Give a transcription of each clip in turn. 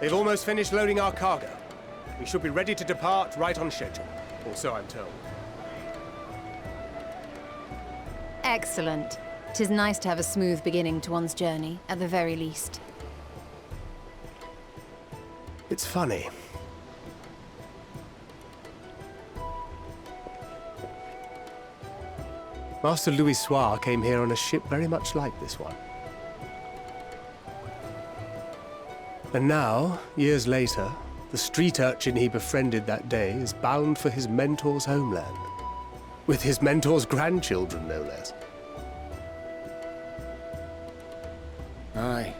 They've almost finished loading our cargo. We should be ready to depart right on schedule, or so I'm told. Excellent. 'Tis nice to have a smooth beginning to one's journey, at the very least. It's funny. Master Louis Soir came here on a ship very much like this one. And now, years later, the street urchin he befriended that day is bound for his mentor's homeland. With his mentor's grandchildren, no less. Aye.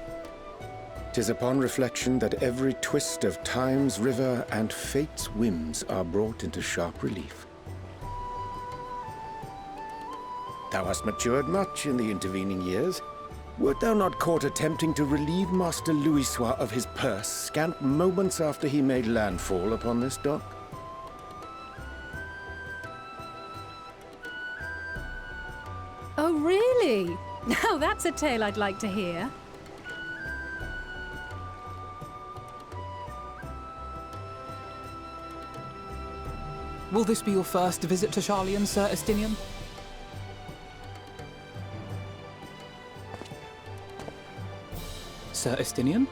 'Tis upon reflection that every twist of time's river and fate's whims are brought into sharp relief. Thou hast matured much in the intervening years. Wert thou not caught attempting to relieve Master Louis Soir of his purse scant moments after he made landfall upon this dock? Oh, really? Now that's a tale I'd like to hear. Will this be your first visit to Sharlayan, Sir Estinian? Sir Estinian?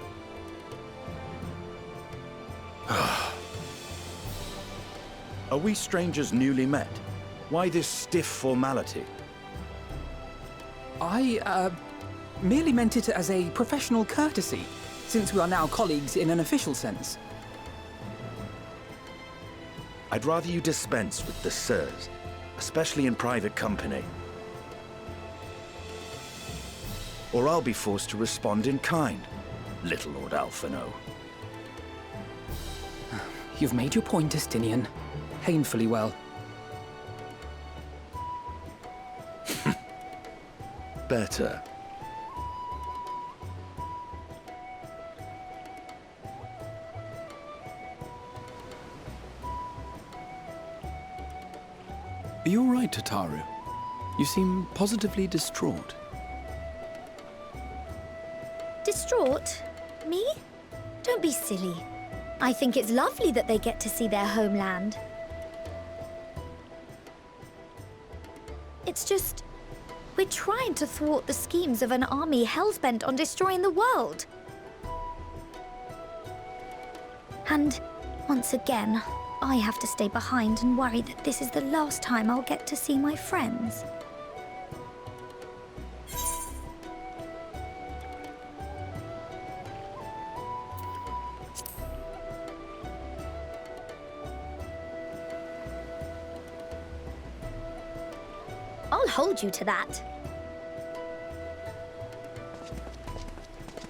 Are we strangers newly met? Why this stiff formality? I, merely meant it as a professional courtesy, since we are now colleagues in an official sense. I'd rather you dispense with the sirs, especially in private company. Or I'll be forced to respond in kind, little Lord Alphino. You've made your point, Estinian. Painfully well. Better. Are you all right, Tataru? You seem positively distraught. Distraught? Me? Don't be silly. I think it's lovely that they get to see their homeland. It's just... we're trying to thwart the schemes of an army hellbent on destroying the world. And, once again, I have to stay behind and worry that this is the last time I'll get to see my friends. I'll hold you to that.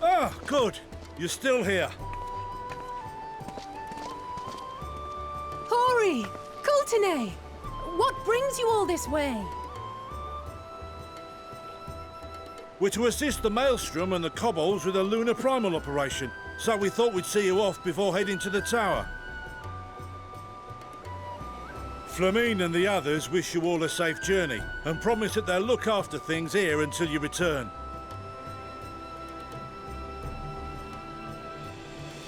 Ah, good. You're still here. Hori! Kultine! What brings you all this way? We're to assist the Maelstrom and the Kobolds with a lunar primal operation, so we thought we'd see you off before heading to the tower. Flamine and the others wish you all a safe journey, and promise that they'll look after things here until you return.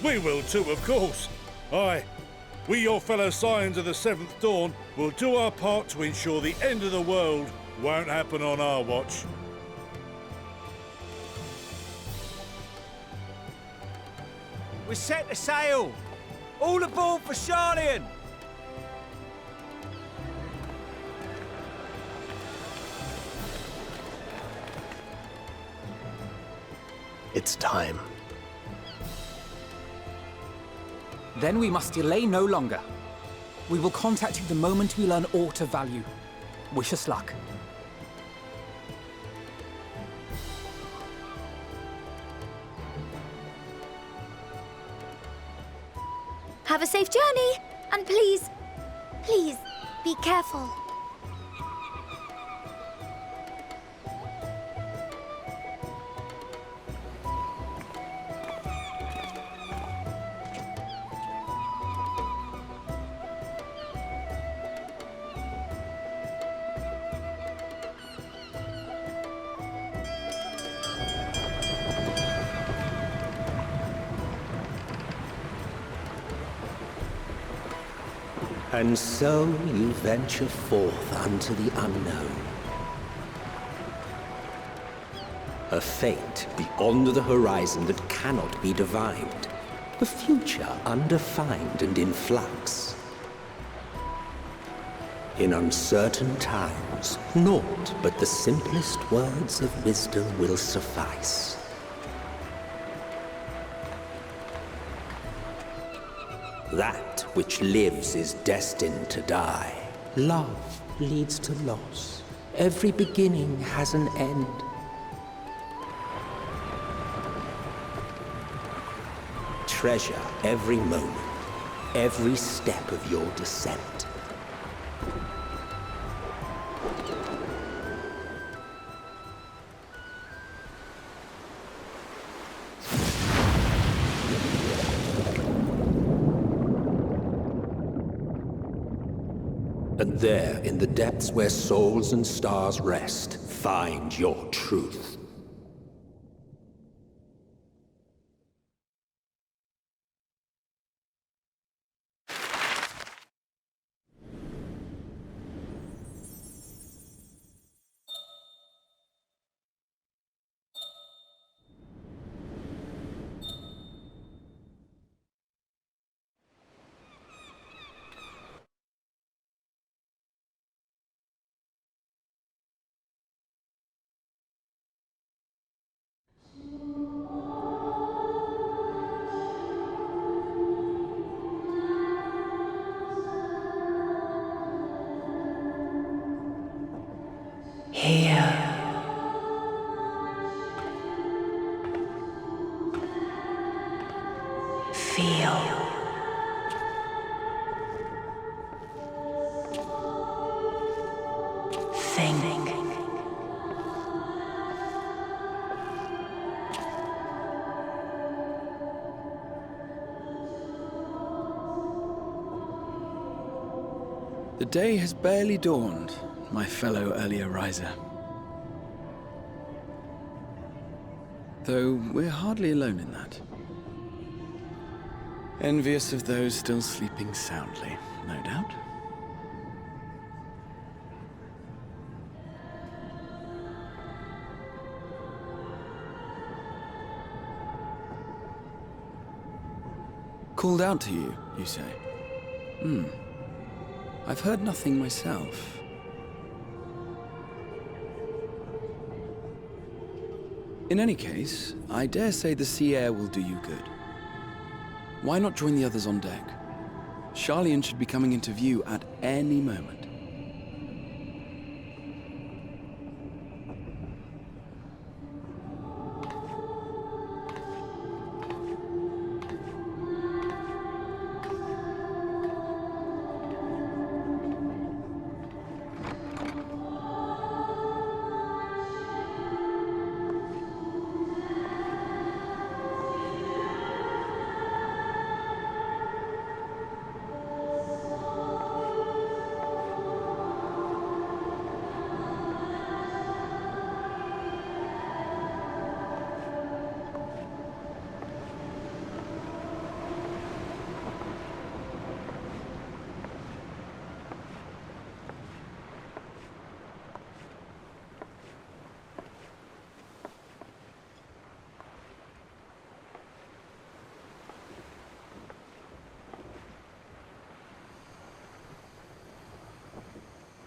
We will too, of course. Aye. We, your fellow Scions of the Seventh Dawn, will do our part to ensure the end of the world won't happen on our watch. We're set to sail! All aboard for Sharlayan! It's time. Then we must delay no longer. We will contact you the moment we learn aught of value. Wish us luck. Have a safe journey, and please, please, be careful. And so you venture forth unto the unknown. A fate beyond the horizon that cannot be divined. A future undefined and in flux. In uncertain times, naught but the simplest words of wisdom will suffice. That which lives is destined to die. Love leads to loss. Every beginning has an end. Treasure every moment, every step of your descent. And there, in the depths where souls and stars rest, find your truth. Here. Feel. Think. The day has barely dawned, my fellow earlier riser. Though we're hardly alone in that. Envious of those still sleeping soundly, no doubt. Called out to you, you say? I've heard nothing myself. In any case, I dare say the sea air will do you good. Why not join the others on deck? Sharlayan should be coming into view at any moment.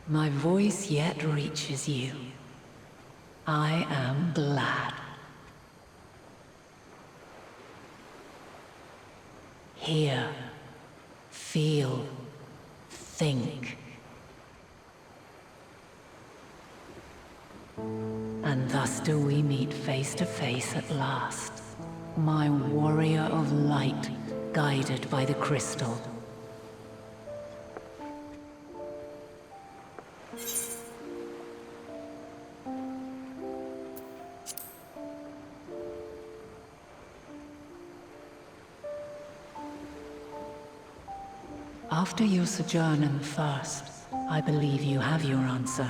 My voice yet reaches you. I am glad. Hear, feel, think. And thus do we meet face to face at last. My warrior of light, guided by the crystal. After your sojourn in the First, I believe you have your answer.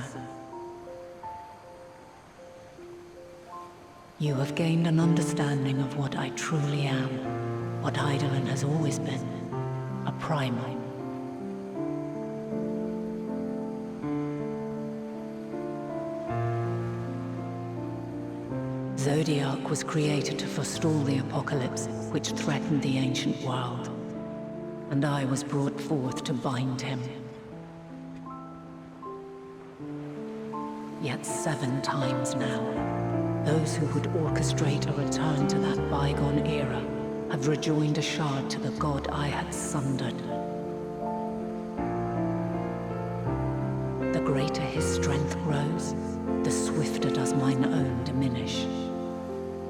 You have gained an understanding of what I truly am, what Hydaelyn has always been, a primal. Zodiark was created to forestall the apocalypse which threatened the ancient world. And I was brought forth to bind him. Yet 7 times now, those who would orchestrate a return to that bygone era have rejoined a shard to the god I had sundered. The greater his strength grows, the swifter does mine own diminish.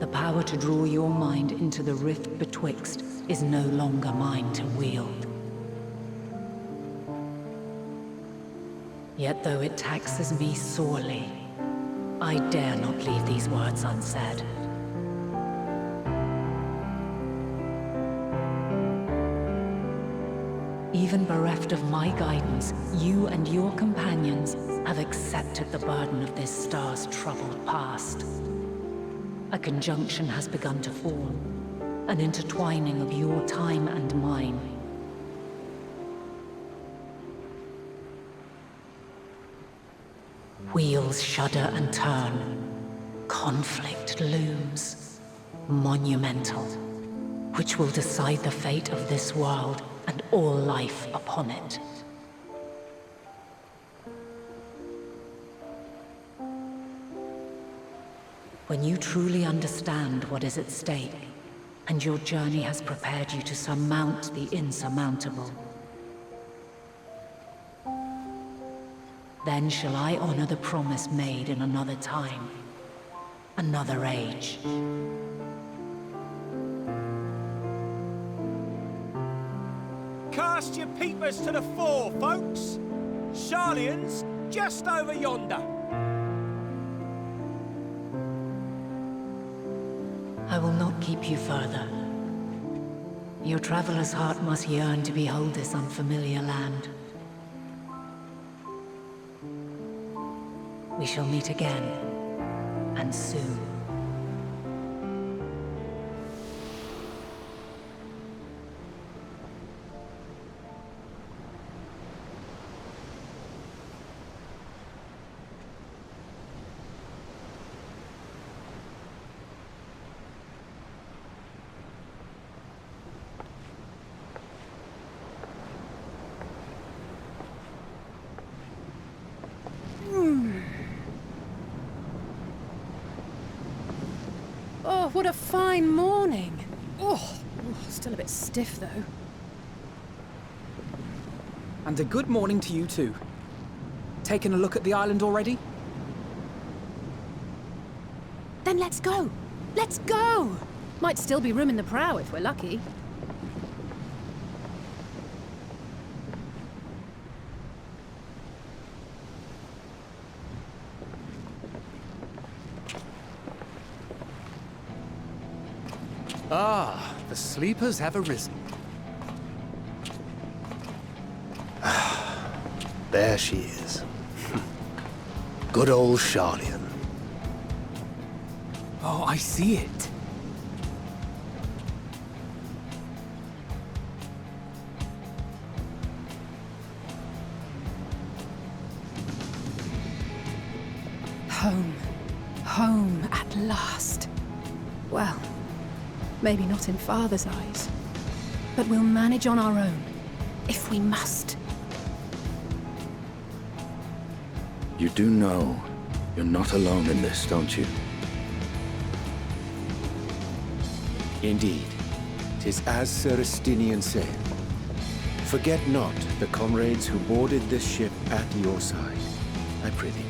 The power to draw your mind into the rift betwixt is no longer mine to wield. Yet though it taxes me sorely, I dare not leave these words unsaid. Even bereft of my guidance, you and your companions have accepted the burden of this star's troubled past. A conjunction has begun to form, an intertwining of your time and mine. Wheels shudder and turn. Conflict looms. Monumental. Which will decide the fate of this world and all life upon it. When you truly understand what is at stake, and your journey has prepared you to surmount the insurmountable, then shall I honor the promise made in another time, another age. Cast your peepers to the fore, folks. Sharlayan's just over yonder. I will not keep you further. Your traveler's heart must yearn to behold this unfamiliar land. We shall meet again, and soon. Oh, what a fine morning. Oh, still a bit stiff though. And a good morning to you too. Taking a look at the island already? Then let's go. Let's go! Might still be room in the prow if we're lucky. Ah, the sleepers have arisen. There she is. Good old Sharlayan. Oh, I see it. Home. Home at last. Well, maybe not in Father's eyes, but we'll manage on our own, if we must. You do know you're not alone in this, don't you? Indeed. 'Tis as Sir Estinian said. Forget not the comrades who boarded this ship at your side, I prithee.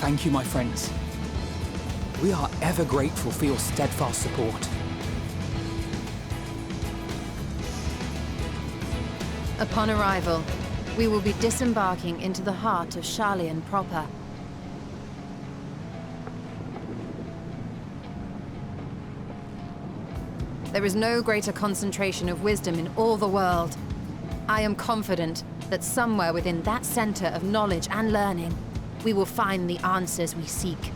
Thank you, my friends. We are ever grateful for your steadfast support. Upon arrival, we will be disembarking into the heart of Sharlayan proper. There is no greater concentration of wisdom in all the world. I am confident that somewhere within that center of knowledge and learning, we will find the answers we seek.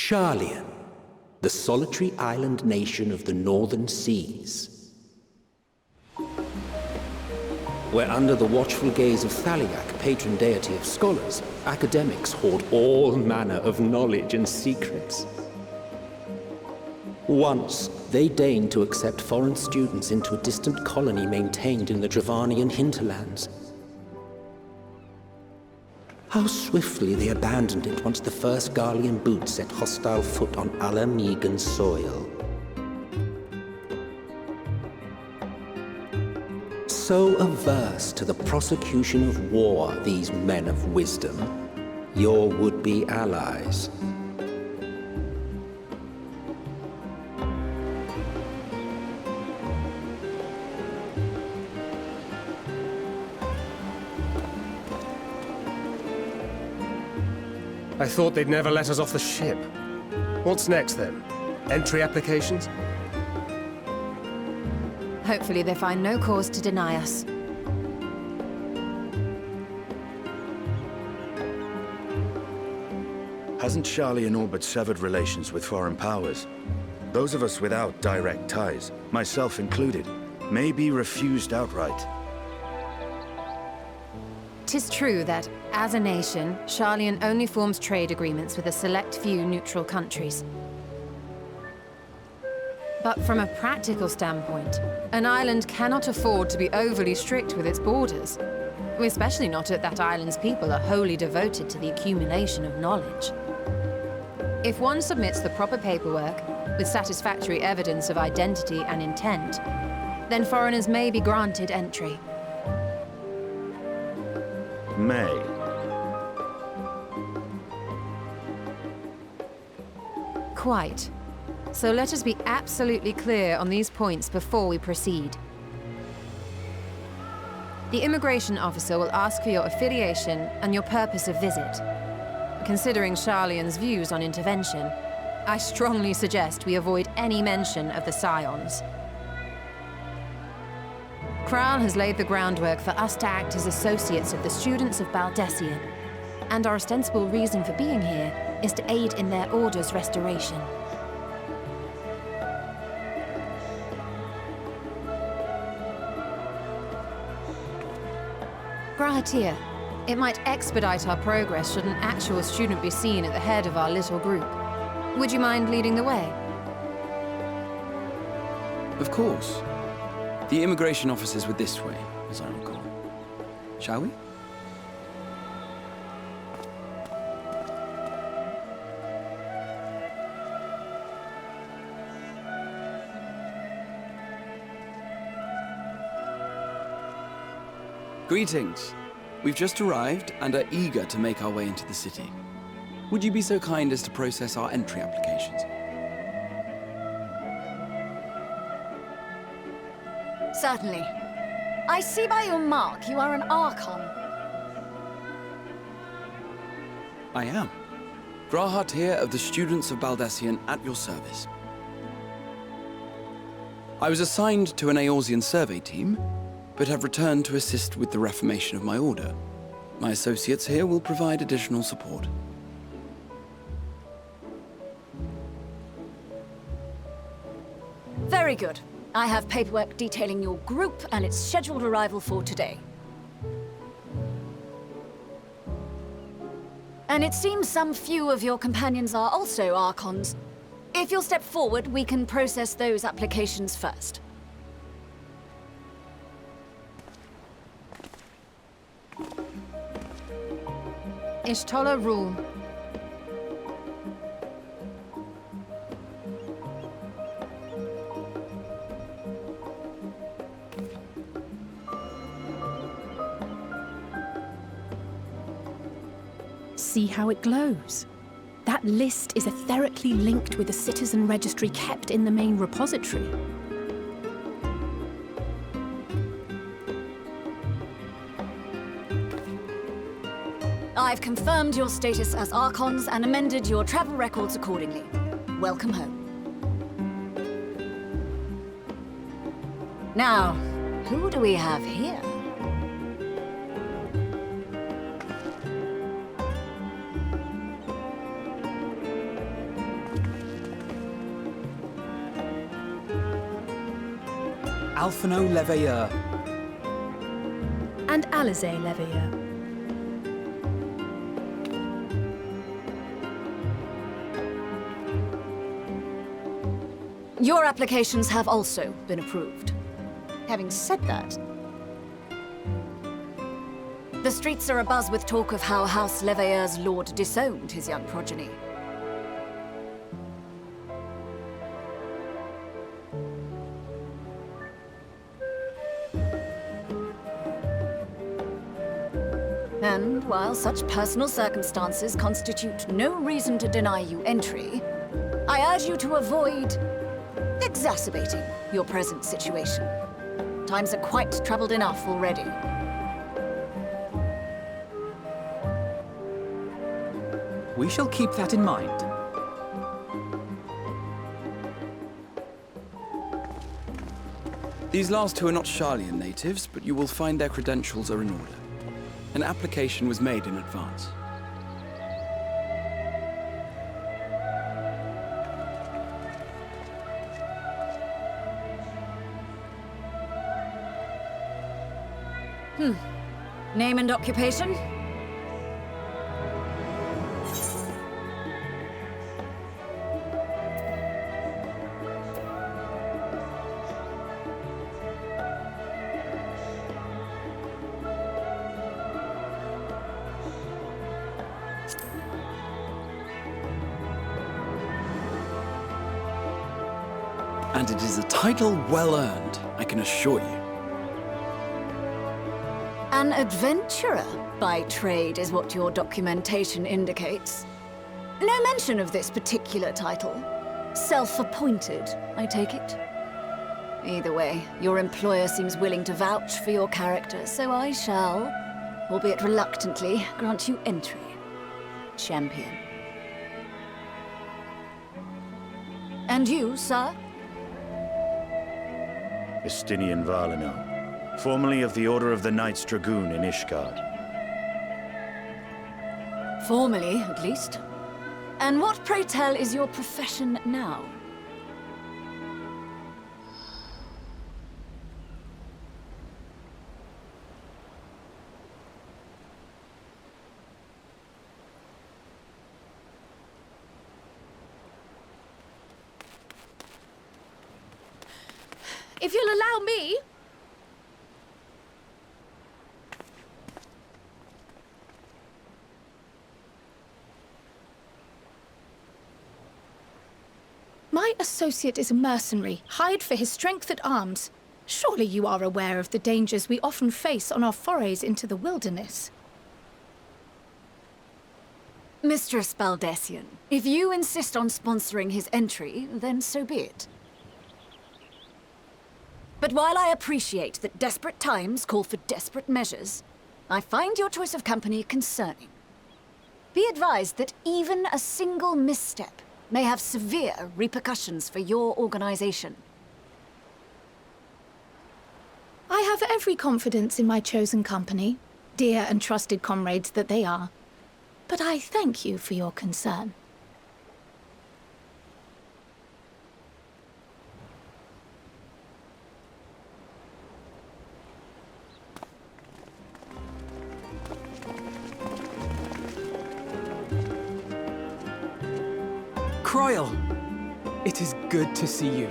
Sharlayan, the solitary island nation of the northern seas. Where under the watchful gaze of Thaliak, patron deity of scholars, academics hoard all manner of knowledge and secrets. Once, they deigned to accept foreign students into a distant colony maintained in the Dravanian hinterlands. How swiftly they abandoned it once the first Garlean boot set hostile foot on Alamegan soil. So averse to the prosecution of war, these men of wisdom, your would-be allies. I thought they'd never let us off the ship. What's next, then? Entry applications? Hopefully they find no cause to deny us. Hasn't Sharlayan all but severed relations with foreign powers? Those of us without direct ties, myself included, may be refused outright. 'Tis true that, as a nation, Sharlayan only forms trade agreements with a select few neutral countries. But from a practical standpoint, an island cannot afford to be overly strict with its borders, especially not if that island's people are wholly devoted to the accumulation of knowledge. If one submits the proper paperwork, with satisfactory evidence of identity and intent, then foreigners may be granted entry. May. Quite. So let us be absolutely clear on these points before we proceed. The immigration officer will ask for your affiliation and your purpose of visit. Considering Sharlayan's views on intervention, I strongly suggest we avoid any mention of the Scions. Kral has laid the groundwork for us to act as associates of the students of Baldessian, and our ostensible reason for being here is to aid in their order's restoration. Grahatir, it might expedite our progress should an actual student be seen at the head of our little group. Would you mind leading the way? Of course. The immigration officers were this way, as I recall. Shall we? Greetings. We've just arrived and are eager to make our way into the city. Would you be so kind as to process our entry applications? Certainly. I see by your mark you are an Archon. I am. Grahatir of the Students of Baldessian at your service. I was assigned to an Eorzean survey team, but have returned to assist with the reformation of my order. My associates here will provide additional support. Very good. I have paperwork detailing your group and its scheduled arrival for today. And it seems some few of your companions are also Archons. If you'll step forward, we can process those applications first. Ishtola rule. See how it glows? That list is etherically linked with the citizen registry kept in the main repository. I've confirmed your status as Archons and amended your travel records accordingly. Welcome home. Now, who do we have here? Alphino Leveilleur. And Alizé Leveilleur. Your applications have also been approved. Having said that, the streets are abuzz with talk of how House Leveilleur's lord disowned his young progeny. And while such personal circumstances constitute no reason to deny you entry, I urge you to avoid exacerbating your present situation. Times are quite troubled enough already. We shall keep that in mind. These last two are not Sharlayan natives, but you will find their credentials are in order. An application was made in advance. Name and occupation? And it is a title well earned, I can assure you. An adventurer by trade is what your documentation indicates. No mention of this particular title. Self-appointed, I take it? Either way, your employer seems willing to vouch for your character, so I shall, albeit reluctantly, grant you entry. Champion. And you, sir? Justinian Varlino, formerly of the Order of the Knights Dragoon in Ishgard. Formally, at least. And what, pray tell, is your profession now? If you'll allow me... My associate is a mercenary, hired for his strength at arms. Surely you are aware of the dangers we often face on our forays into the wilderness. Mistress Baldessian, if you insist on sponsoring his entry, then so be it. But while I appreciate that desperate times call for desperate measures, I find your choice of company concerning. Be advised that even a single misstep may have severe repercussions for your organization. I have every confidence in my chosen company, dear and trusted comrades that they are. But I thank you for your concern. Croyle! It is good to see you.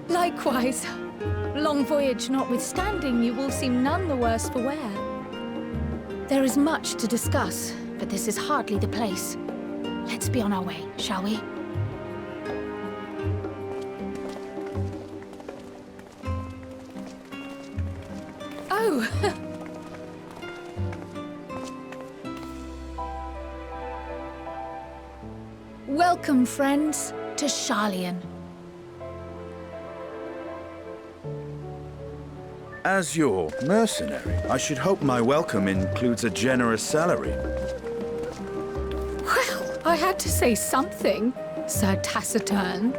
Likewise. Long voyage notwithstanding, you will seem none the worse for wear. There is much to discuss, but this is hardly the place. Let's be on our way, shall we? Oh! Welcome, friends, to Sharlayan. As your mercenary, I should hope my welcome includes a generous salary. Well, I had to say something, Sir Taciturn.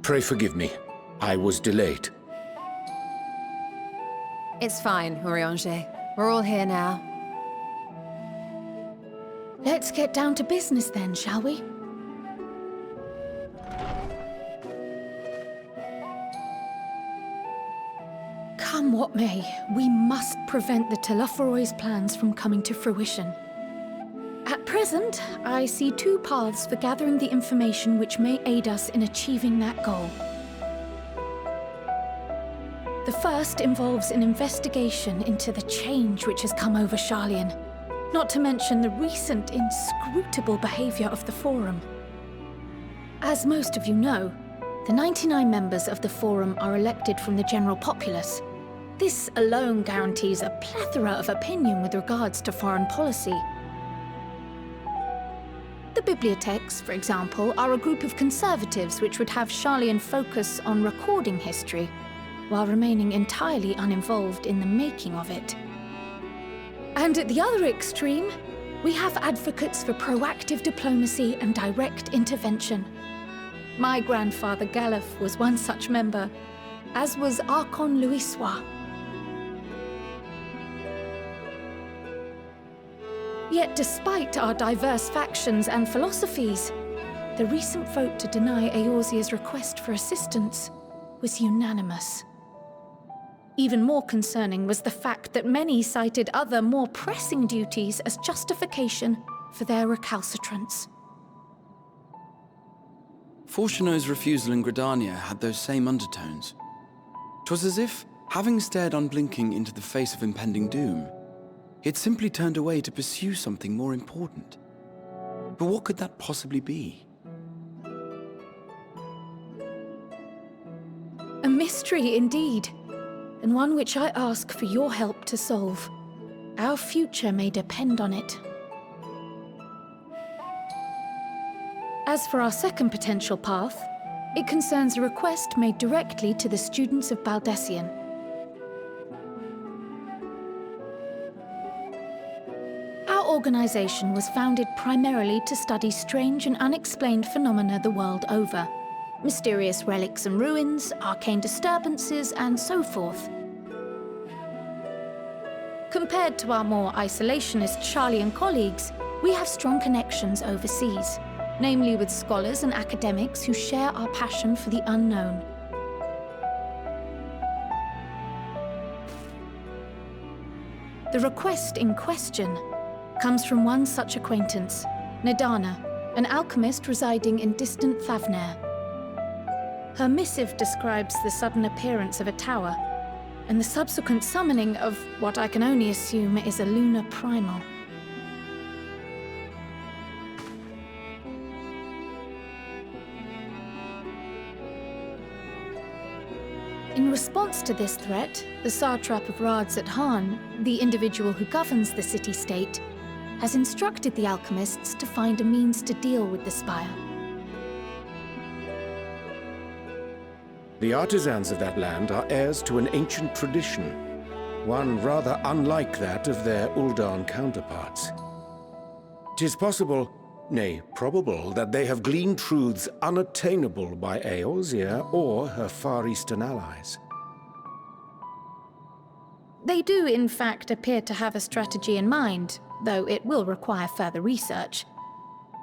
Pray forgive me. I was delayed. It's fine, Urianger. We're all here now. Let's get down to business then, shall we? Come what may, we must prevent the Telophoroi's plans from coming to fruition. At present, I see two paths for gathering the information which may aid us in achieving that goal. The first involves an investigation into the change which has come over Sharlayan, not to mention the recent inscrutable behavior of the Forum. As most of you know, the 99 members of the Forum are elected from the general populace. This alone guarantees a plethora of opinion with regards to foreign policy. The bibliotheques, for example, are a group of conservatives which would have Sharlayan focus on recording history, while remaining entirely uninvolved in the making of it. And at the other extreme, we have advocates for proactive diplomacy and direct intervention. My grandfather Galef was one such member, as was Archon Louisois. Yet despite our diverse factions and philosophies, the recent vote to deny Eorzea's request for assistance was unanimous. Even more concerning was the fact that many cited other, more pressing duties as justification for their recalcitrance. Fortuno's refusal in Gridania had those same undertones. 'Twas as if, having stared unblinking into the face of impending doom, he had simply turned away to pursue something more important. But what could that possibly be? A mystery indeed, and one which I ask for your help to solve. Our future may depend on it. As for our second potential path, it concerns a request made directly to the students of Baldessian. Our organization was founded primarily to study strange and unexplained phenomena the world over. Mysterious relics and ruins, arcane disturbances, and so forth. Compared to our more isolationist Sharlayan colleagues, we have strong connections overseas, namely with scholars and academics who share our passion for the unknown. The request in question comes from one such acquaintance, Nadana, an alchemist residing in distant Thavnair. Her missive describes the sudden appearance of a tower, and the subsequent summoning of what I can only assume is a lunar primal. In response to this threat, the satrap of Radzat-Han, the individual who governs the city-state, has instructed the alchemists to find a means to deal with the spire. The artisans of that land are heirs to an ancient tradition, one rather unlike that of their Uldan counterparts. 'Tis possible, nay, probable, that they have gleaned truths unattainable by Eorzea or her Far Eastern allies. They do, in fact, appear to have a strategy in mind, though it will require further research.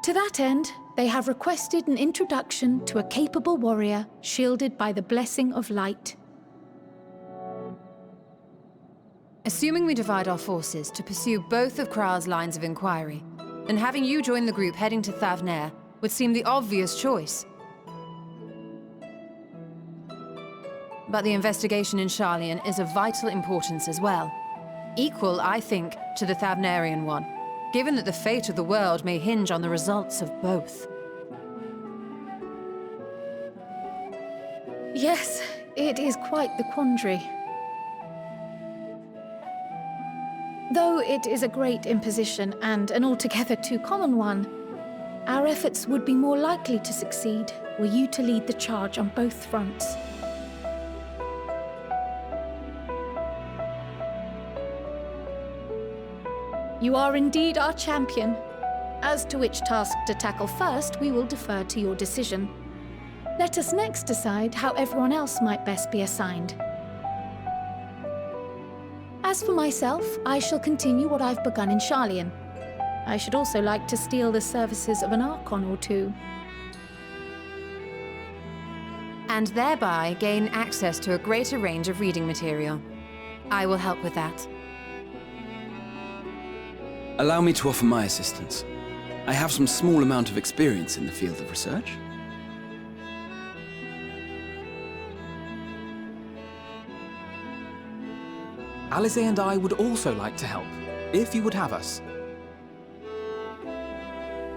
To that end, they have requested an introduction to a capable warrior shielded by the blessing of light. Assuming we divide our forces to pursue both of Kral's lines of inquiry, then having you join the group heading to Thavnair would seem the obvious choice. But the investigation in Sharlayan is of vital importance as well. Equal, I think, to the Thavnairian one, given that the fate of the world may hinge on the results of both. Yes, it is quite the quandary. Though it is a great imposition and an altogether too common one, our efforts would be more likely to succeed were you to lead the charge on both fronts. You are indeed our champion. As to which task to tackle first, we will defer to your decision. Let us next decide how everyone else might best be assigned. As for myself, I shall continue what I've begun in Sharlayan. I should also like to steal the services of an Archon or two. And thereby gain access to a greater range of reading material. I will help with that. Allow me to offer my assistance. I have some small amount of experience in the field of research. Alize and I would also like to help, if you would have us.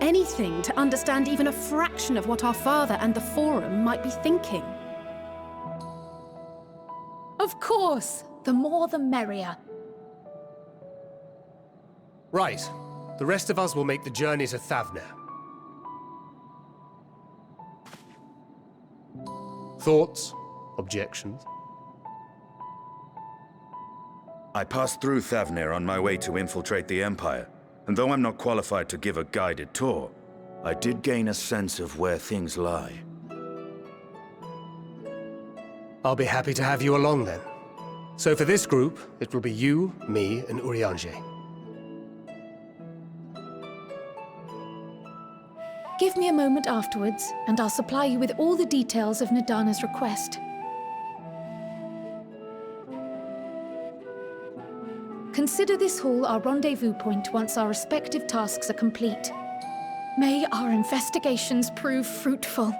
Anything to understand even a fraction of what our father and the Forum might be thinking. Of course, the more the merrier. Right. The rest of us will make the journey to Thavner. Thoughts? Objections? I passed through Thavner on my way to infiltrate the Empire, and though I'm not qualified to give a guided tour, I did gain a sense of where things lie. I'll be happy to have you along then. So for this group, it will be you, me, and Urianger. Give me a moment afterwards, and I'll supply you with all the details of Nadana's request. Consider this hall our rendezvous point once our respective tasks are complete. May our investigations prove fruitful.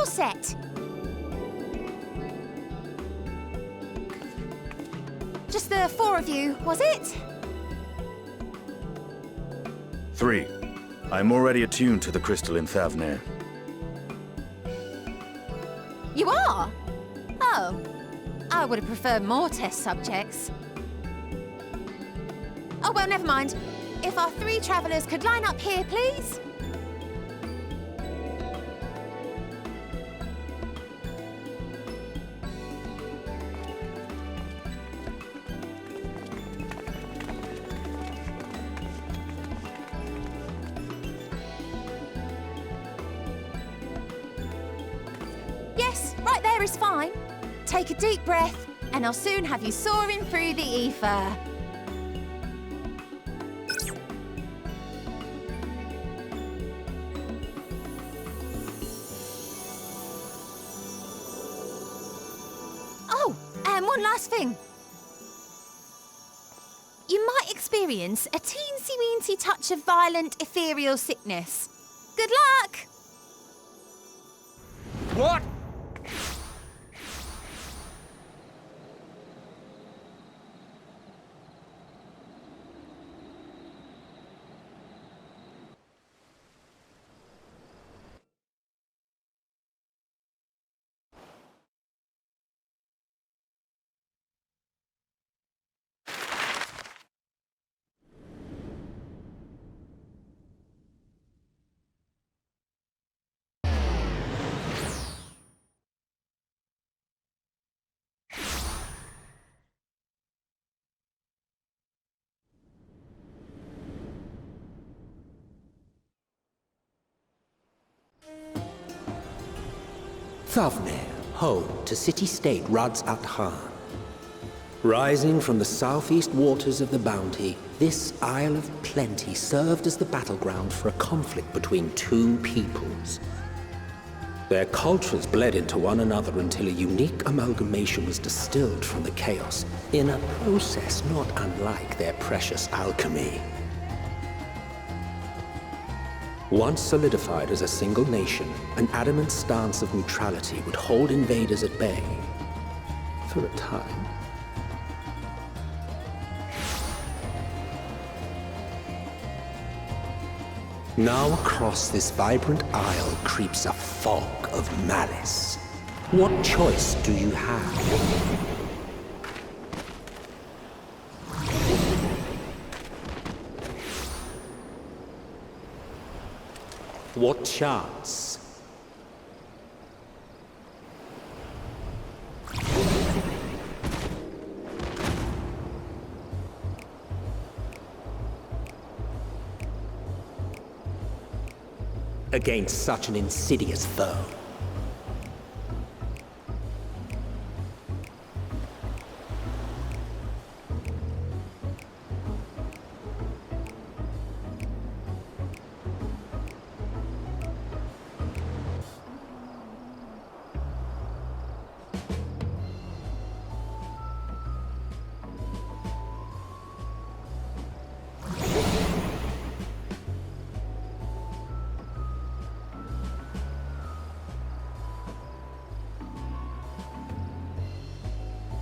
all set. Just the 4 of you, was it? 3. I'm already attuned to the crystal in Thavnir. You are? Oh. I would have preferred more test subjects. Oh, well, never mind. If our 3 travelers could line up here, please. Yes, right there is fine. Take a deep breath, and I'll soon have you soaring through the ether. Oh, and one last thing. You might experience a teensy-weensy touch of violent ethereal sickness. Good luck! What? Thavnir, home to city-state Rads at Han. Rising from the southeast waters of the Bounty, this Isle of Plenty served as the battleground for a conflict between 2 peoples. Their cultures bled into one another until a unique amalgamation was distilled from the chaos, in a process not unlike their precious alchemy. Once solidified as a single nation, an adamant stance of neutrality would hold invaders at bay. For a time. Now across this vibrant isle creeps a fog of malice. What choice do you have? What chance? Against such an insidious foe.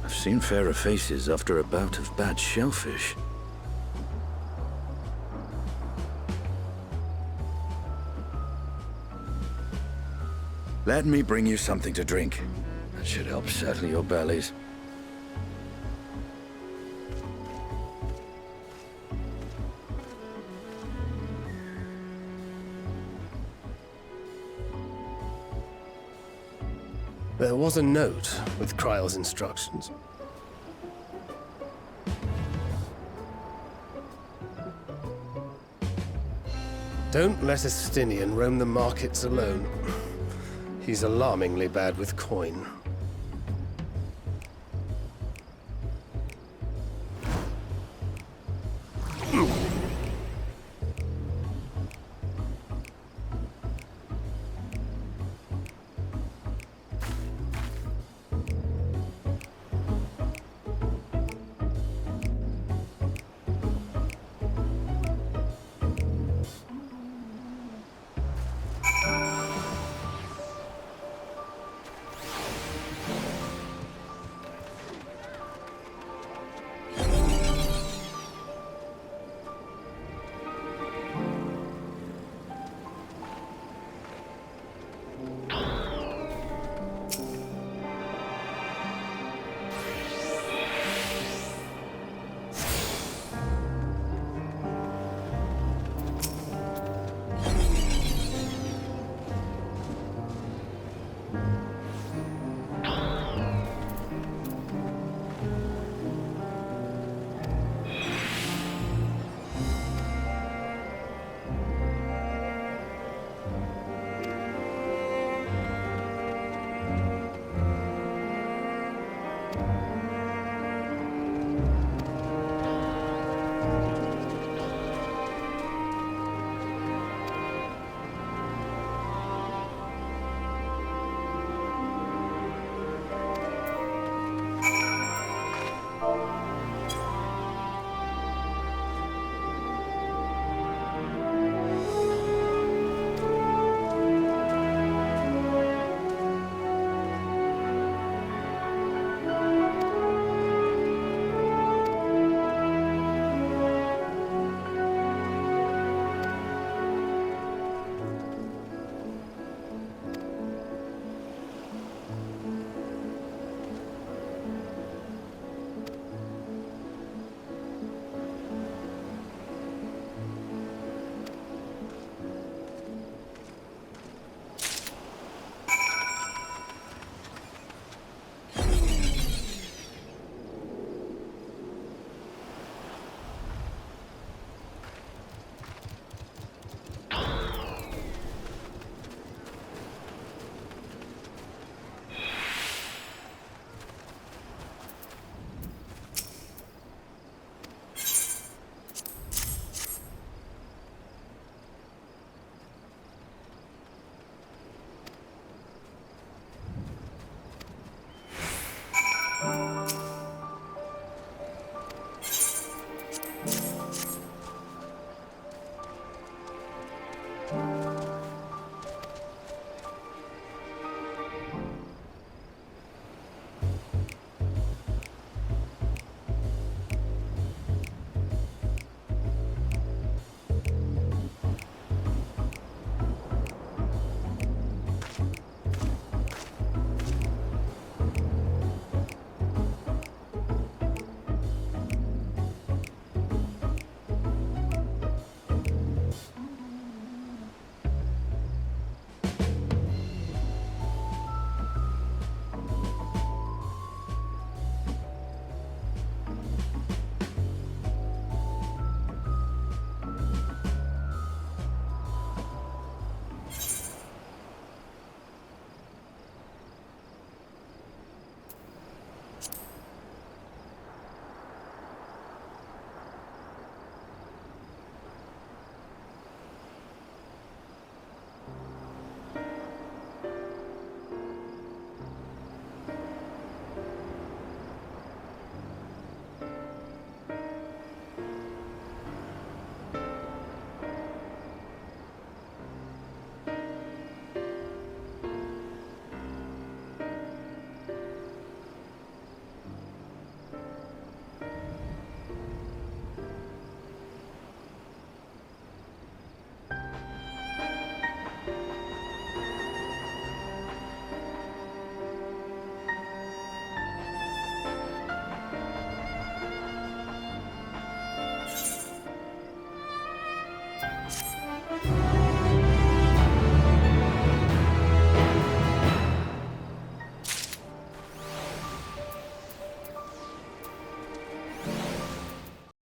I've seen fairer faces after a bout of bad shellfish. Let me bring you something to drink. That should help settle your bellies. There was a note with Kryle's instructions. Don't let Estinian roam the markets alone. He's alarmingly bad with coin.